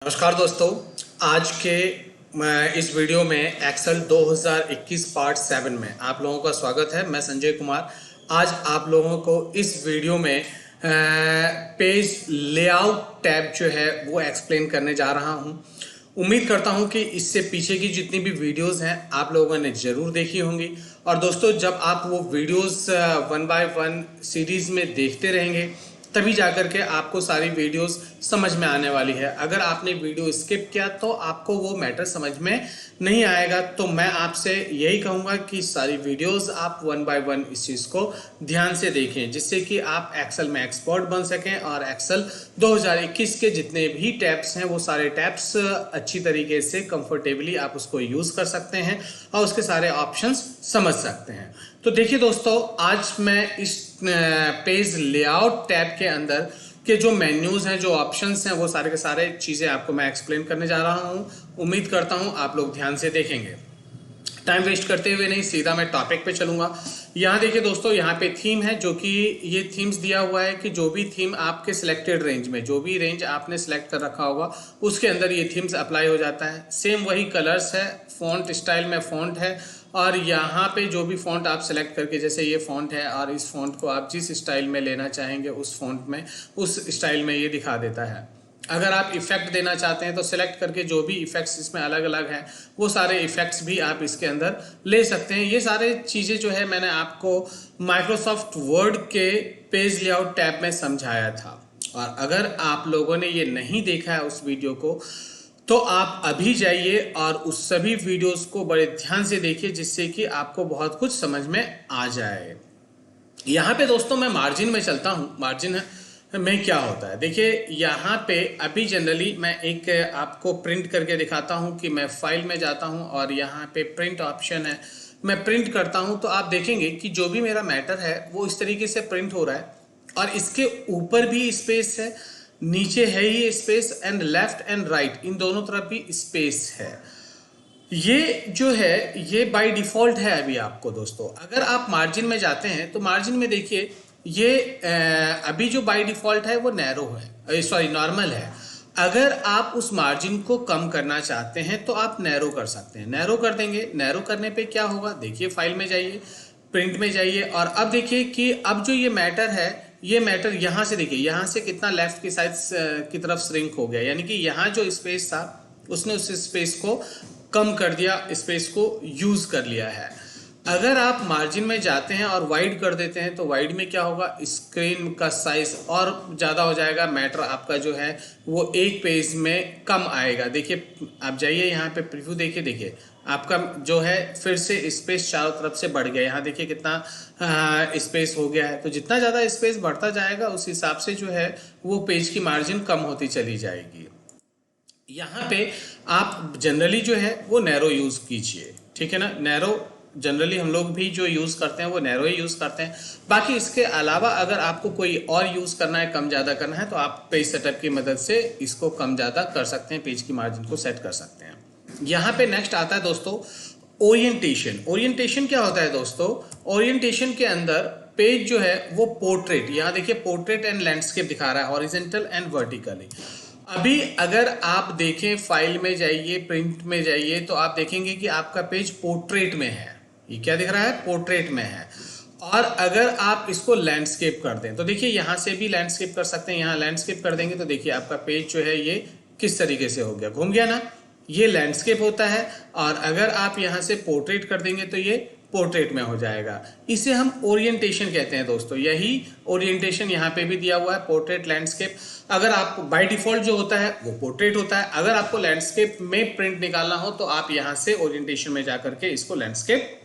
नमस्कार दोस्तों। आज के इस वीडियो में एक्सेल 2021 पार्ट 7 में आप लोगों का स्वागत है। मैं संजय कुमार आज आप लोगों को इस वीडियो में पेज लेआउट टैब जो है वो एक्सप्लेन करने जा रहा हूं। उम्मीद करता हूं कि इससे पीछे की जितनी भी वीडियोस हैं आप लोगों ने ज़रूर देखी होंगी। और दोस्तों, जब आप वो वीडियोस 1 बाय 1 सीरीज़ में देखते रहेंगे तभी जाकर के आपको सारी वीडियोस समझ में आने वाली है। अगर आपने वीडियो स्किप किया तो आपको वो मैटर समझ में नहीं आएगा। तो मैं आपसे यही कहूँगा कि सारी वीडियोस आप 1 बाय 1 इस चीज़ को ध्यान से देखें, जिससे कि आप एक्सेल में एक्सपर्ट बन सकें और एक्सेल 2021 के जितने भी टैब्स हैं वो सारे टैब्स अच्छी तरीके से कंफर्टेबली आप उसको यूज़ कर सकते हैं और उसके सारे ऑप्शंस समझ सकते हैं। तो देखिए दोस्तों, आज मैं इस पेज लेआउट टैब के अंदर के जो मेन्यूज हैं, जो ऑप्शंस हैं, वो सारे के सारे चीज़ें आपको मैं एक्सप्लेन करने जा रहा हूँ। उम्मीद करता हूँ आप लोग ध्यान से देखेंगे। टाइम वेस्ट करते हुए नहीं, सीधा मैं टॉपिक पे चलूँगा। यहाँ देखिए दोस्तों, यहाँ पे थीम है, जो कि ये थीम्स दिया हुआ है कि जो भी थीम आपके सिलेक्टेड रेंज में, जो भी रेंज आपने सेलेक्ट कर रखा होगा उसके अंदर ये थीम्स अप्लाई हो जाता है। सेम वही कलर्स है, फ़ॉन्ट स्टाइल में फ़ॉन्ट है, और यहाँ पे जो भी फ़ॉन्ट आप सेलेक्ट करके, जैसे ये फ़ॉन्ट है और इस फ़ॉन्ट को आप जिस स्टाइल में लेना चाहेंगे उस फ़ॉन्ट में, उस स्टाइल में ये दिखा देता है। अगर आप इफ़ेक्ट देना चाहते हैं तो सिलेक्ट करके जो भी इफ़ेक्ट्स इसमें अलग अलग हैं वो सारे इफ़ेक्ट्स भी आप इसके अंदर ले सकते हैं। ये सारे चीज़ें जो है मैंने आपको माइक्रोसॉफ्ट वर्ड के पेज लेआउट टैब में समझाया था, और अगर आप लोगों ने ये नहीं देखा है उस वीडियो को तो आप अभी जाइए और उस सभी वीडियोस को बड़े ध्यान से देखिए, जिससे कि आपको बहुत कुछ समझ में आ जाए। यहाँ पे दोस्तों मैं मार्जिन में चलता हूँ। मार्जिन में क्या होता है, देखिए यहाँ पे अभी जनरली मैं एक आपको प्रिंट करके दिखाता हूँ कि मैं फाइल में जाता हूँ और यहाँ पे प्रिंट ऑप्शन है, मैं प्रिंट करता हूँ तो आप देखेंगे कि जो भी मेरा मैटर है वो इस तरीके से प्रिंट हो रहा है, और इसके ऊपर भी स्पेस है, नीचे है ही space, and left and right इन दोनों तरफ भी स्पेस है। ये जो है ये बाय डिफॉल्ट है अभी आपको दोस्तों। अगर आप मार्जिन में जाते हैं तो मार्जिन में देखिए ये अभी जो बाय डिफॉल्ट है वो नैरो है, सॉरी नॉर्मल है। अगर आप उस मार्जिन को कम करना चाहते हैं तो आप नैरो कर सकते हैं। नैरो कर देंगे, नैरो करने पे क्या होगा, देखिए फाइल में जाइए, प्रिंट में जाइए, और अब देखिए कि अब जो ये मैटर है, ये मैटर यहाँ से देखिए, यहाँ से कितना लेफ्ट की साइड की तरफ श्रिंक हो गया, यानी कि यहाँ जो स्पेस था उसने उस स्पेस को कम कर दिया, स्पेस को यूज कर लिया है। अगर आप मार्जिन में जाते हैं और वाइड कर देते हैं तो वाइड में क्या होगा, स्क्रीन का साइज और ज़्यादा हो जाएगा, मैटर आपका जो है वो एक पेज में कम आएगा। देखिए आप जाइए यहाँ पे प्रीव्यू देखिए, देखिए आपका जो है फिर से स्पेस चारों तरफ से बढ़ गया। यहाँ देखिए कितना स्पेस हो गया है। तो जितना ज़्यादा स्पेस बढ़ता जाएगा उस हिसाब से जो है वो पेज की मार्जिन कम होती चली जाएगी। यहाँ पे आप जनरली जो है वो नैरो यूज़ कीजिए, ठीक है ना। नैरो जनरली हम लोग भी जो यूज़ करते हैं वो नैरो ही यूज़ करते हैं। बाकी इसके अलावा अगर आपको कोई और यूज़ करना है, कम ज़्यादा करना है, तो आप पेज सेटअप की मदद से इसको कम ज़्यादा कर सकते हैं, पेज की मार्जिन को सेट कर सकते हैं। यहाँ पे नेक्स्ट आता है दोस्तों ओरिएंटेशन। ओरिएंटेशन क्या होता है दोस्तों, ओरिएंटेशन के अंदर पेज जो है वो पोर्ट्रेट, यहाँ देखिए पोर्ट्रेट एंड लैंडस्केप दिखा रहा है, हॉरिजॉन्टल एंड वर्टिकली। अभी अगर आप देखें फाइल में जाइए, प्रिंट में जाइए, तो आप देखेंगे कि आपका पेज पोर्ट्रेट में है। ये क्या दिख रहा है, पोर्ट्रेट में है। और अगर आप इसको लैंडस्केप कर दें तो देखिए यहाँ से भी लैंडस्केप कर सकते हैं। यहाँ लैंडस्केप कर देंगे तो देखिए आपका पेज जो है ये किस तरीके से हो गया, घूम गया ना, ये लैंडस्केप होता है। और अगर आप यहाँ से पोर्ट्रेट कर देंगे तो ये पोर्ट्रेट में हो जाएगा। इसे हम ओरिएंटेशन कहते हैं दोस्तों। यही ओरिएंटेशन यहाँ पे भी दिया हुआ है, पोर्ट्रेट लैंडस्केप। अगर आप बाय डिफॉल्ट जो होता है वो पोर्ट्रेट होता है। अगर आपको लैंडस्केप में प्रिंट निकालना हो तो आप यहाँ से ओरिएंटेशन में जाकर के इसको लैंडस्केप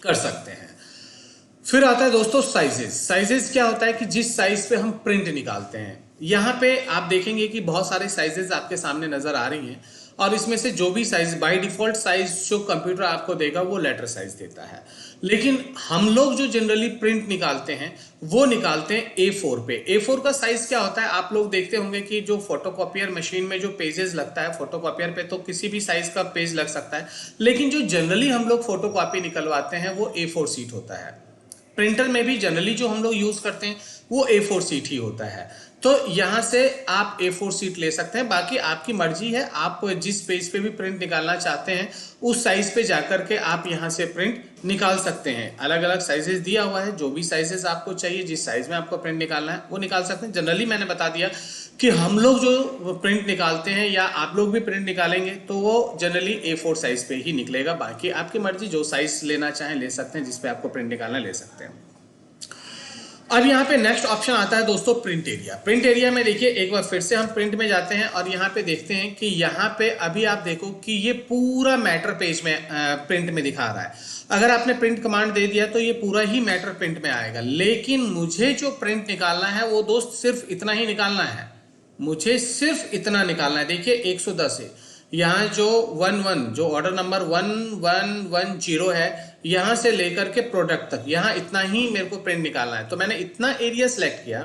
कर सकते हैं। फिर आता है दोस्तों साइजेस। साइजेस क्या होता है कि जिस साइज पे हम प्रिंट निकालते हैं। यहाँ पे आप देखेंगे कि बहुत सारे साइजेस आपके सामने नजर आ रही हैं, और इसमें से जो भी साइज बाय डिफॉल्ट साइज जो कंप्यूटर आपको देगा वो लेटर साइज देता है। लेकिन हम लोग जो जनरली प्रिंट निकालते हैं वो निकालते हैं A4 पे। A4 का साइज क्या होता है, आप लोग देखते होंगे कि जो फोटोकॉपियर मशीन में जो पेजेस लगता है, फोटोकॉपियर पे तो किसी भी साइज का पेज लग सकता है, लेकिन जो जनरली हम लोग फोटोकॉपी निकलवाते हैं वो A4 सीट होता है। प्रिंटर में भी जनरली जो हम लोग यूज करते हैं वो A4 सीट ही होता है। तो यहाँ से आप A4 शीट ले सकते हैं, बाकी आपकी मर्जी है, आप जिस पेज पे भी प्रिंट निकालना चाहते हैं उस साइज पे जाकर के आप यहाँ से प्रिंट निकाल सकते हैं। अलग अलग साइजेस दिया हुआ है, जो भी साइजेस आपको चाहिए, जिस साइज में आपको प्रिंट निकालना है वो निकाल सकते हैं। जनरली मैंने बता दिया कि हम लोग जो प्रिंट निकालते हैं या आप लोग भी प्रिंट निकालेंगे तो वो जनरली A4 साइज पे ही निकलेगा। बाकी आपकी मर्जी, जो साइज लेना चाहें ले सकते हैं, जिसपे आपको प्रिंट निकालना ले सकते हैं। अब यहाँ पे नेक्स्ट ऑप्शन आता है दोस्तों प्रिंट एरिया। प्रिंट एरिया में देखिए एक बार फिर से हम प्रिंट में जाते हैं और यहाँ पे देखते हैं कि यहाँ पे अभी आप देखो कि ये पूरा मैटर पेज में प्रिंट में दिखा रहा है। अगर आपने प्रिंट कमांड दे दिया तो ये पूरा ही मैटर प्रिंट में आएगा, लेकिन मुझे जो प्रिंट निकालना है वो दोस्त सिर्फ इतना ही निकालना है, मुझे सिर्फ इतना निकालना है। देखिए 110 है, यहाँ जो 11 जो ऑर्डर नंबर 1110 है, यहाँ से लेकर के प्रोडक्ट तक यहाँ इतना ही मेरे को प्रिंट निकालना है। तो मैंने इतना एरिया सेलेक्ट किया,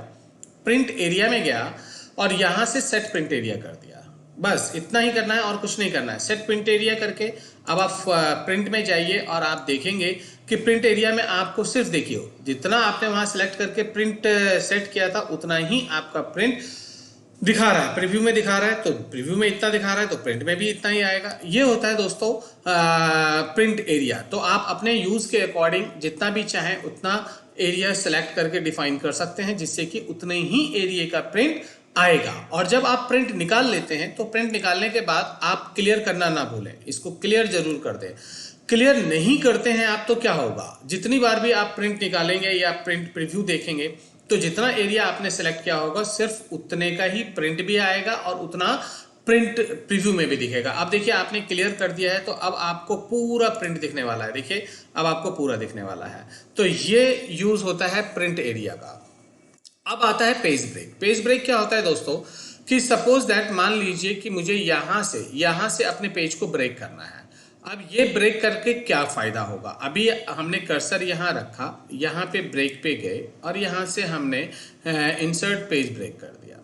प्रिंट एरिया में गया और यहाँ से सेट प्रिंट एरिया कर दिया। बस इतना ही करना है और कुछ नहीं करना है। सेट प्रिंट एरिया करके अब आप प्रिंट में जाइए और आप देखेंगे कि प्रिंट एरिया में आपको सिर्फ देखिए जितना आपने वहाँ सेलेक्ट करके प्रिंट सेट किया था उतना ही आपका प्रिंट दिखा रहा है। प्रीव्यू में दिखा रहा है तो प्रीव्यू में इतना दिखा रहा है तो प्रिंट में भी इतना ही आएगा। ये होता है दोस्तों प्रिंट एरिया। तो आप अपने यूज के अकॉर्डिंग जितना भी चाहें उतना एरिया सेलेक्ट करके डिफाइन कर सकते हैं, जिससे कि उतने ही एरिया का प्रिंट आएगा। और जब आप प्रिंट निकाल लेते हैं तो प्रिंट निकालने के बाद आप क्लियर करना ना भूलें, इसको क्लियर जरूर कर दें। क्लियर नहीं करते हैं आप तो क्या होगा, जितनी बार भी आप प्रिंट निकालेंगे या प्रिंट प्रीव्यू देखेंगे तो जितना एरिया आपने सेलेक्ट किया होगा सिर्फ उतने का ही प्रिंट भी आएगा और उतना प्रिंट प्रीव्यू में भी दिखेगा। अब देखिए आपने क्लियर कर दिया है तो अब आपको पूरा प्रिंट दिखने वाला है। देखिए अब आपको पूरा दिखने वाला है। तो ये यूज होता है प्रिंट एरिया का। अब आता है पेज ब्रेक। पेज ब्रेक क्या होता है दोस्तों कि सपोज दैट मान लीजिए कि मुझे यहाँ से अपने पेज को ब्रेक करना है। अब ये ब्रेक करके क्या फायदा होगा, अभी हमने कर्सर यहाँ रखा, यहाँ पे ब्रेक पे गए और यहाँ से हमने इंसर्ट पेज ब्रेक कर दिया।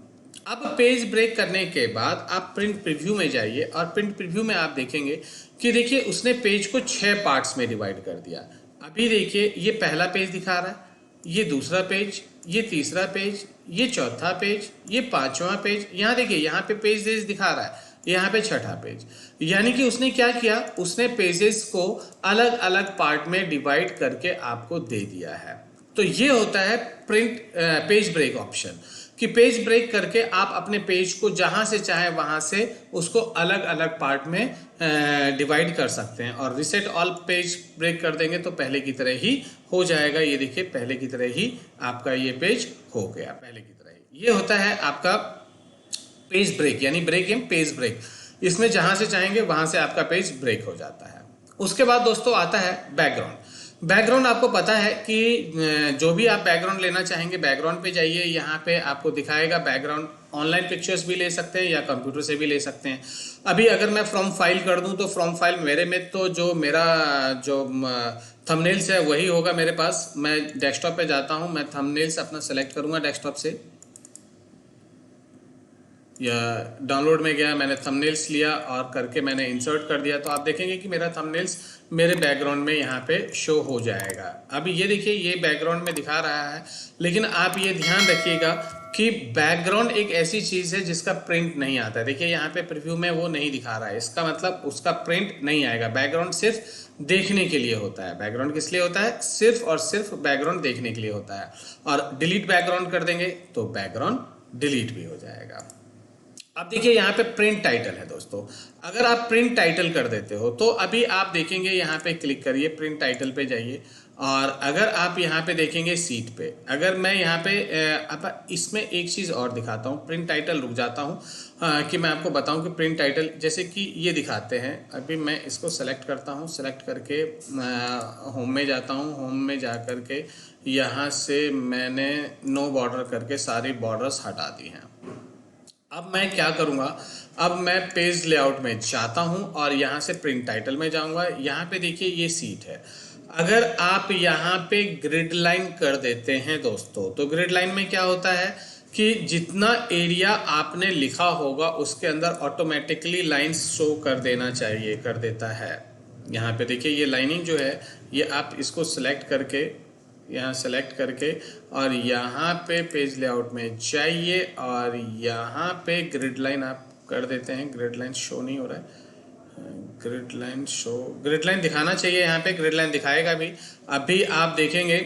अब पेज ब्रेक करने के बाद आप प्रिंट प्रीव्यू में जाइए और प्रिंट प्रीव्यू में आप देखेंगे कि देखिए उसने पेज को 6 पार्ट्स में डिवाइड कर दिया। अभी देखिए ये पहला पेज दिखा रहा है, ये दूसरा पेज, ये तीसरा पेज, ये चौथा पेज, ये पांचवा पेज। यहाँ देखिए यहाँ पे पेज दिखा रहा है, यहाँ पे छठा पेज। यानी कि उसने क्या किया, उसने पेजेस को अलग अलग पार्ट में डिवाइड करके आपको दे दिया है। तो ये होता है प्रिंट पेज ब्रेक ऑप्शन कि पेज ब्रेक करके आप अपने पेज को जहां से चाहे वहां से उसको अलग अलग पार्ट में डिवाइड कर सकते हैं। और रिसेट ऑल पेज ब्रेक कर देंगे तो पहले की तरह ही हो जाएगा। ये देखिए पहले की तरह ही आपका ये पेज हो गया, पहले की तरह ही। ये होता है आपका पेज ब्रेक, यानी ब्रेक इन पेज ब्रेक। इसमें जहां से चाहेंगे वहां से आपका पेज ब्रेक हो जाता है। उसके बाद दोस्तों आता है बैकग्राउंड। बैकग्राउंड आपको पता है कि जो भी आप बैकग्राउंड लेना चाहेंगे बैकग्राउंड पे जाइए, यहाँ पे आपको दिखाएगा बैकग्राउंड। ऑनलाइन पिक्चर्स भी ले सकते हैं या कंप्यूटर से भी ले सकते हैं। अभी अगर मैं फ्रॉम फाइल कर दूं तो फ्रॉम फाइल मेरे में तो जो मेरा जो थंबनेल्स है वही होगा मेरे पास। मैं डेस्कटॉप पे जाता हूं, मैं थंबनेल्स अपना सेलेक्ट करूंगा डेस्कटॉप से या डाउनलोड में गया, मैंने थंबनेल्स लिया और करके मैंने इंसर्ट कर दिया। तो आप देखेंगे कि मेरा थंबनेल्स मेरे बैकग्राउंड में यहाँ पे शो हो जाएगा। अभी ये देखिए ये बैकग्राउंड में दिखा रहा है, लेकिन आप ये ध्यान रखिएगा कि बैकग्राउंड एक ऐसी चीज़ है जिसका प्रिंट नहीं आता है। देखिए यहाँ पे प्रीव्यू में वो नहीं दिखा रहा है, इसका मतलब उसका प्रिंट नहीं आएगा। बैकग्राउंड सिर्फ देखने के लिए होता है। बैकग्राउंड किस लिए होता है, सिर्फ और सिर्फ बैकग्राउंड देखने के लिए होता है। और डिलीट बैकग्राउंड कर देंगे तो बैकग्राउंड डिलीट भी हो जाएगा। अब देखिए यहाँ पे प्रिंट टाइटल है दोस्तों। अगर आप प्रिंट टाइटल कर देते हो तो अभी आप देखेंगे यहाँ पे क्लिक करिए, प्रिंट टाइटल पे जाइए और अगर आप यहाँ पे देखेंगे सीट पे, अगर मैं यहाँ पे अब इसमें एक चीज़ और दिखाता हूँ। प्रिंट टाइटल रुक जाता हूँ कि मैं आपको बताऊँ कि प्रिंट टाइटल जैसे कि ये दिखाते हैं। अभी मैं इसको सेलेक्ट करता हूँ, सेलेक्ट करके होम में जाता हूँ। होम में जा करके यहाँ से मैंने नो बॉर्डर करके सारी बॉर्डर्स हटा दी हैं। अब मैं क्या करूँगा, अब मैं पेज लेआउट में जाता हूँ और यहाँ से प्रिंट टाइटल में जाऊँगा। यहाँ पे देखिए ये सीट है। अगर आप यहाँ पे ग्रिड लाइन कर देते हैं दोस्तों, तो ग्रिड लाइन में क्या होता है कि जितना एरिया आपने लिखा होगा उसके अंदर ऑटोमेटिकली लाइंस शो कर देना चाहिए, कर देता है। यहाँ पे देखिए ये लाइनिंग जो है ये आप इसको सिलेक्ट करके यहाँ सेलेक्ट करके और यहाँ पे पेज लेआउट में जाइए और यहाँ पे ग्रिड लाइन आप कर देते हैं। ग्रिड लाइन शो नहीं हो रहा है, grid line show, grid line दिखाना चाहिए, यहाँ पे ग्रिड लाइन दिखाएगा भी। अभी आप देखेंगे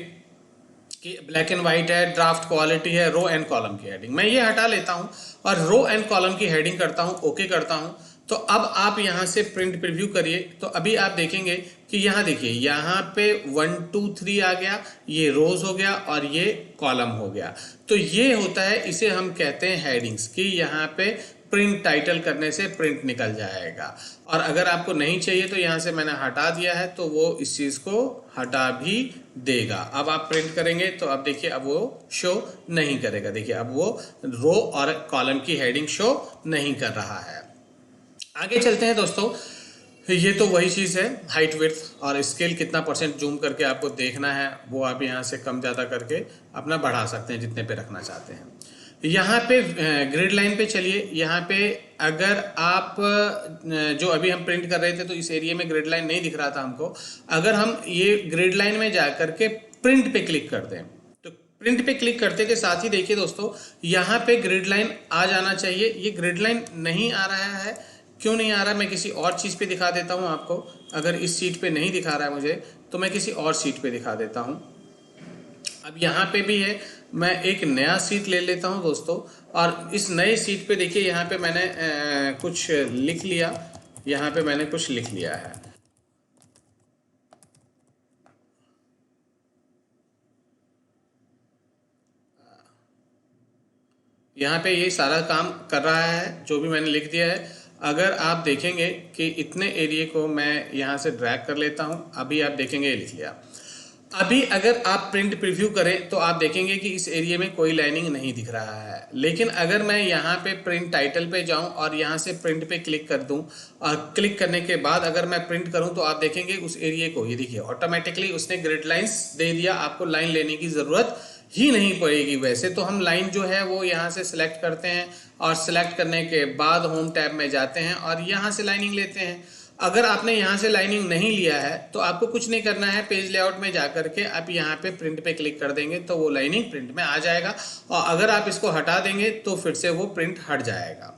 कि ब्लैक एंड वाइट है, ड्राफ्ट क्वालिटी है, रो एंड कॉलम की हेडिंग। मैं ये हटा लेता हूँ और रो एंड कॉलम की हेडिंग करता हूँ, ओके करता हूँ। तो अब आप यहाँ से प्रिंट प्रीव्यू करिए, तो अभी आप देखेंगे कि यहाँ देखिए, यहाँ पे 1 2 3 आ गया, ये रोज हो गया और ये कॉलम हो गया। तो ये होता है, इसे हम कहते हैं हेडिंग्स, कि यहाँ पे प्रिंट टाइटल करने से प्रिंट निकल जाएगा। और अगर आपको नहीं चाहिए तो यहाँ से मैंने हटा दिया है, तो वो इस चीज़ को हटा भी देगा। अब आप प्रिंट करेंगे तो अब देखिए, अब वो शो नहीं करेगा। देखिए अब वो रो और कॉलम की हेडिंग शो नहीं कर रहा है। आगे चलते हैं दोस्तों। ये तो वही चीज़ है, हाइट विड्थ और स्केल कितना परसेंट जूम करके आपको देखना है, वो आप यहाँ से कम ज़्यादा करके अपना बढ़ा सकते हैं जितने पे रखना चाहते हैं। यहाँ पे ग्रिड लाइन पे चलिए। यहाँ पे अगर आप जो अभी हम प्रिंट कर रहे थे तो इस एरिया में ग्रिड लाइन नहीं दिख रहा था हमको। अगर हम ये ग्रिड लाइन में जा करके प्रिंट पे क्लिक करते हैं, तो प्रिंट पे क्लिक करते के साथ ही देखिए दोस्तों, यहाँ पे ग्रिड लाइन आ जाना चाहिए। ये ग्रिड लाइन नहीं आ रहा है, क्यों नहीं आ रहा? मैं किसी और चीज़ पे दिखा देता हूँ आपको। अगर इस शीट पे नहीं दिखा रहा है मुझे, तो मैं किसी और शीट पे दिखा देता हूँ। अब यहाँ पे भी है, मैं एक नया सीट ले लेता हूँ दोस्तों, और इस नए सीट पे देखिए, यहाँ पे मैंने कुछ लिख लिया। यहाँ पे मैंने कुछ लिख लिया है। यहाँ पे ये सारा काम कर रहा है जो भी मैंने लिख दिया है। अगर आप देखेंगे कि इतने एरिया को मैं यहाँ से ड्रैग कर लेता हूँ, अभी आप देखेंगे ये लिख लिया। अभी अगर आप प्रिंट प्रीव्यू करें तो आप देखेंगे कि इस एरिया में कोई लाइनिंग नहीं दिख रहा है। लेकिन अगर मैं यहाँ पे प्रिंट टाइटल पे जाऊँ और यहाँ से प्रिंट पे क्लिक कर दूँ, और क्लिक करने के बाद अगर मैं प्रिंट करूँ, तो आप देखेंगे उस एरिया को, ये देखिए ऑटोमेटिकली उसने ग्रिड लाइंस दे दिया। आपको लाइन लेने की ज़रूरत ही नहीं पड़ेगी। वैसे तो हम लाइन जो है वो यहाँ से सिलेक्ट करते हैं और सिलेक्ट करने के बाद होम टैब में जाते हैं और यहाँ से लाइनिंग लेते हैं। अगर आपने यहाँ से लाइनिंग नहीं लिया है तो आपको कुछ नहीं करना है, पेज लेआउट में जा करके आप यहाँ पे प्रिंट पे क्लिक कर देंगे तो वो लाइनिंग प्रिंट में आ जाएगा, और अगर आप इसको हटा देंगे तो फिर से वो प्रिंट हट जाएगा।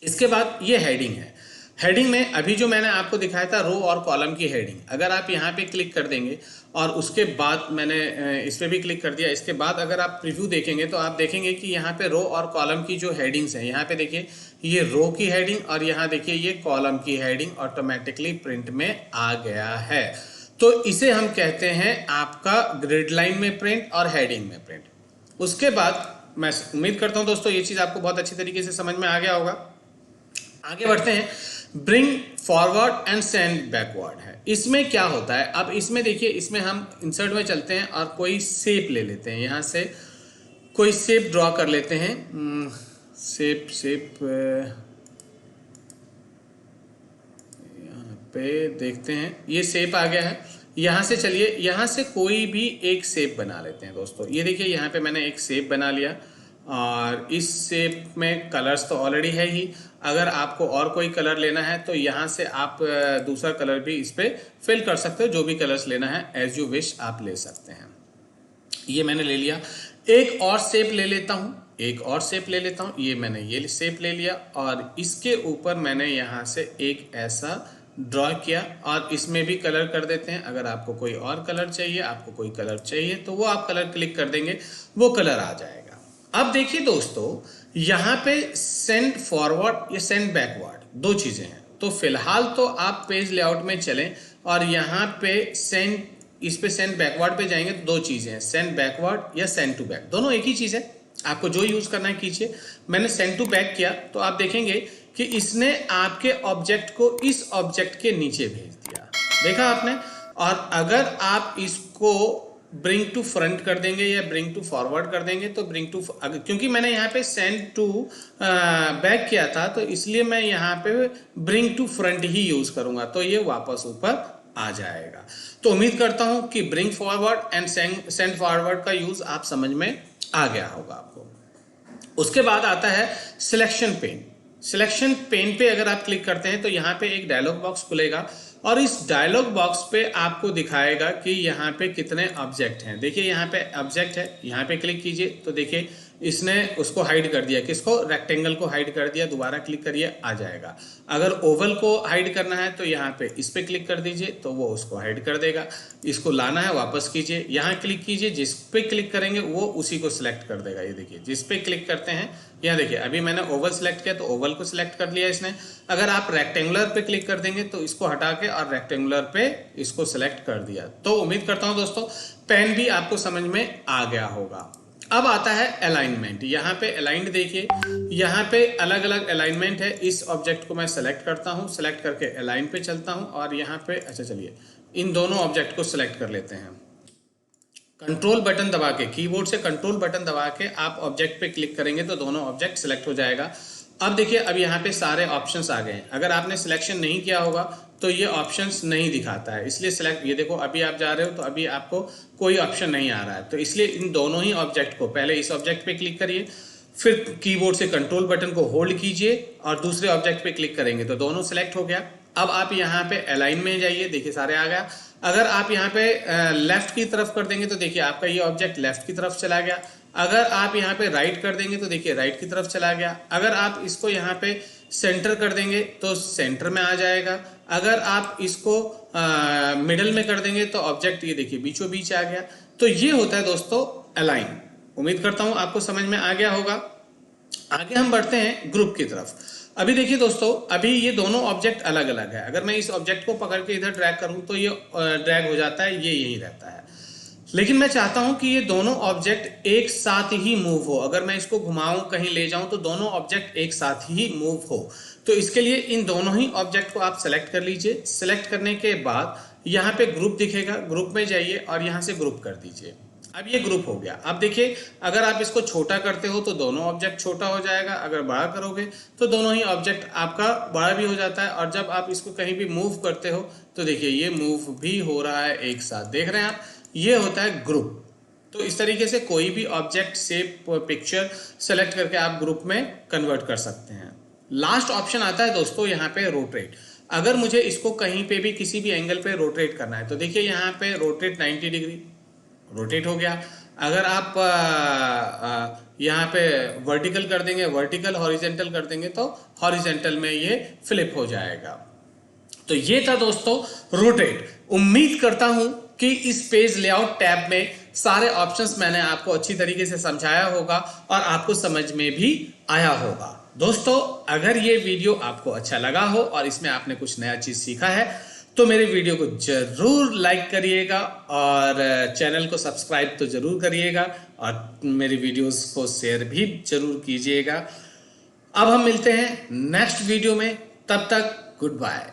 इसके बाद ये हेडिंग है। हेडिंग में अभी जो मैंने आपको दिखाया था रो और कॉलम की हेडिंग, अगर आप यहाँ पे क्लिक कर देंगे और उसके बाद मैंने इस पर भी क्लिक कर दिया, इसके बाद अगर आप प्रीव्यू देखेंगे तो आप देखेंगे कि यहाँ पे रो और कॉलम की जो हेडिंग्स हैं, यहाँ पे देखिए ये रो की हेडिंग और यहाँ देखिए ये कॉलम की हेडिंग ऑटोमेटिकली प्रिंट में आ गया है। तो इसे हम कहते हैं आपका ग्रिड लाइन में प्रिंट और हेडिंग में प्रिंट। उसके बाद मैं उम्मीद करता हूँ दोस्तों ये चीज़ आपको बहुत अच्छी तरीके से समझ में आ गया होगा। आगे बढ़ते हैं। Bring forward and send backward है। इसमें क्या होता है, अब इसमें देखिए, इसमें हम इंसर्ट में चलते हैं और कोई शेप ले लेते हैं, यहाँ से कोई शेप ड्रॉ कर लेते हैं। शेप यहाँ पे देखते हैं, ये शेप आ गया है। यहाँ से चलिए, यहाँ से कोई भी एक शेप बना लेते हैं दोस्तों। ये देखिए यहाँ पे मैंने एक शेप बना लिया और इस शेप में कलर्स तो ऑलरेडी है ही। अगर आपको और कोई कलर लेना है तो यहाँ से आप दूसरा कलर भी इस पर फिल कर सकते हो। जो भी कलर्स लेना है एज यू विश आप ले सकते हैं। ये मैंने ले लिया। एक और शेप ले लेता हूँ, एक और शेप ले लेता हूँ। ये मैंने ये शेप ले लिया और इसके ऊपर मैंने यहाँ से एक ऐसा ड्रॉ किया और इसमें भी कलर कर देते हैं। अगर आपको कोई और कलर चाहिए, आपको कोई कलर चाहिए तो वो आप कलर क्लिक कर देंगे, वो कलर आ जाएगा। अब देखिए दोस्तों, यहाँ पे सेंड फॉरवर्ड या सेंड बैकवर्ड दो चीज़ें हैं। तो फिलहाल तो आप पेज लेआउट में चलें और यहाँ पे सेंड, इस पे सेंड बैकवर्ड पे जाएंगे तो दो चीज़ें हैं, सेंड बैकवर्ड या सेंड टू बैक, दोनों एक ही चीज़ है। आपको जो यूज़ करना है कीजिए। मैंने सेंड टू बैक किया तो आप देखेंगे कि इसने आपके ऑब्जेक्ट को इस ऑब्जेक्ट के नीचे भेज दिया, देखा आपने। और अगर आप इसको ब्रिंग टू फ्रंट कर देंगे या ब्रिंग टू फॉरवर्ड कर देंगे तो ब्रिंग टू, क्योंकि मैंने यहाँ पे सेंड टू बैक किया था तो इसलिए मैं यहाँ पे ब्रिंग टू फ्रंट ही यूज करूंगा, तो ये वापस ऊपर आ जाएगा। तो उम्मीद करता हूं कि bring forward and send forward का यूज आप समझ में आ गया होगा आपको। उसके बाद आता है सिलेक्शन पेन। सिलेक्शन पेन पे अगर आप क्लिक करते हैं तो यहाँ पे एक डायलॉग बॉक्स खुलेगा और इस डायलॉग बॉक्स पे आपको दिखाएगा कि यहाँ पे कितने ऑब्जेक्ट हैं। देखिए यहाँ पे ऑब्जेक्ट है, यहाँ पे क्लिक कीजिए तो देखिए इसने उसको हाइड कर दिया, किसको, रेक्टेंगल को हाइड कर दिया। दोबारा क्लिक करिए, आ जाएगा। अगर ओवल को हाइड करना है तो यहाँ पे इस पे क्लिक कर दीजिए तो वो उसको हाइड कर देगा। इसको लाना है, वापस कीजिए, यहाँ क्लिक कीजिए, जिस पे क्लिक करेंगे वो उसी को सिलेक्ट कर देगा। ये देखिए जिस पे क्लिक करते हैं, यहाँ देखिए अभी मैंने ओवल सिलेक्ट किया तो ओवल को सिलेक्ट कर लिया इसने। अगर आप रेक्टेंगुलर पे क्लिक कर देंगे तो इसको हटा के और रेक्टेंगुलर पे इसको सिलेक्ट कर दिया। तो उम्मीद करता हूँ दोस्तों पेन भी आपको समझ में आ गया होगा। अब आता है अलाइनमेंट। यहाँ पे अलाइंड देखिए, यहाँ पे अलग अलग अलाइनमेंट है। इस ऑब्जेक्ट को मैं सेलेक्ट करता हूँ, सेलेक्ट करके अलाइन पे चलता हूँ और यहाँ पे अच्छा चलिए इन दोनों ऑब्जेक्ट को सिलेक्ट कर लेते हैं। कंट्रोल बटन दबा के, कीबोर्ड से कंट्रोल बटन दबा के आप ऑब्जेक्ट पे क्लिक करेंगे तो दोनों ऑब्जेक्ट सिलेक्ट हो जाएगा। अब देखिए अब यहाँ पे सारे ऑप्शंस आ गए हैं। अगर आपने सिलेक्शन नहीं किया होगा तो ये ऑप्शंस नहीं दिखाता है, इसलिए सिलेक्ट, ये देखो अभी आप जा रहे हो तो अभी आपको कोई ऑप्शन नहीं आ रहा है। तो इसलिए इन दोनों ही ऑब्जेक्ट को, पहले इस ऑब्जेक्ट पे क्लिक करिए, फिर कीबोर्ड से कंट्रोल बटन को होल्ड कीजिए और दूसरे ऑब्जेक्ट पे क्लिक करेंगे तो दोनों सिलेक्ट हो गया। अब आप यहाँ पे अलाइन में जाइए, देखिए सारे आ गया। अगर आप यहाँ पे लेफ्ट की तरफ कर देंगे तो देखिए आपका ये ऑब्जेक्ट लेफ्ट की तरफ चला गया। अगर आप यहाँ पे राइट कर देंगे तो देखिए राइट की तरफ चला गया। अगर आप इसको यहाँ पे सेंटर कर देंगे तो सेंटर में आ जाएगा। अगर आप इसको मिडल में कर देंगे तो ऑब्जेक्ट ये देखिए बीचों बीच आ गया। तो ये होता है दोस्तों अलाइन। उम्मीद करता हूँ आपको समझ में आ गया होगा। आगे हम बढ़ते हैं ग्रुप की तरफ। अभी देखिए दोस्तों, अभी ये दोनों ऑब्जेक्ट अलग अलग है। अगर मैं इस ऑब्जेक्ट को पकड़ के इधर ड्रैग करूं तो ये ड्रैग हो जाता है, ये यही रहता है। लेकिन मैं चाहता हूं कि ये दोनों ऑब्जेक्ट एक साथ ही मूव हो। अगर मैं इसको घुमाऊं, कहीं ले जाऊं तो दोनों ऑब्जेक्ट एक साथ ही मूव हो। तो इसके लिए इन दोनों ही ऑब्जेक्ट को आप सेलेक्ट कर लीजिए। सेलेक्ट करने के बाद यहाँ पे ग्रुप दिखेगा, ग्रुप में जाइए और यहाँ से ग्रुप कर दीजिए। अब ये ग्रुप हो गया। अब देखिए अगर आप इसको छोटा करते हो तो दोनों ऑब्जेक्ट छोटा हो जाएगा, अगर बड़ा करोगे तो दोनों ही ऑब्जेक्ट आपका बड़ा भी हो जाता है। और जब आप इसको कहीं भी मूव करते हो तो देखिए ये मूव भी हो रहा है एक साथ, देख रहे हैं आप, ये होता है ग्रुप। तो इस तरीके से कोई भी ऑब्जेक्ट से पिक्चर सेलेक्ट करके आप ग्रुप में कन्वर्ट कर सकते हैं। लास्ट ऑप्शन आता है दोस्तों यहाँ पे रोटेट। अगर मुझे इसको कहीं पे भी किसी भी एंगल पे रोटेट करना है तो देखिए यहाँ पे रोटेट 90 डिग्री, रोटेट हो गया। अगर आप यहाँ पे वर्टिकल कर देंगे, वर्टिकल, हॉरिजेंटल कर देंगे तो हॉरिजेंटल में ये फ्लिप हो जाएगा। तो ये था दोस्तों रोटेट। उम्मीद करता हूं कि इस पेज लेआउट टैब में सारे ऑप्शंस मैंने आपको अच्छी तरीके से समझाया होगा और आपको समझ में भी आया होगा। दोस्तों अगर ये वीडियो आपको अच्छा लगा हो और इसमें आपने कुछ नया चीज सीखा है तो मेरे वीडियो को जरूर लाइक करिएगा और चैनल को सब्सक्राइब तो जरूर करिएगा और मेरी वीडियोस को शेयर भी जरूर कीजिएगा। अब हम मिलते हैं नेक्स्ट वीडियो में, तब तक गुड बाय।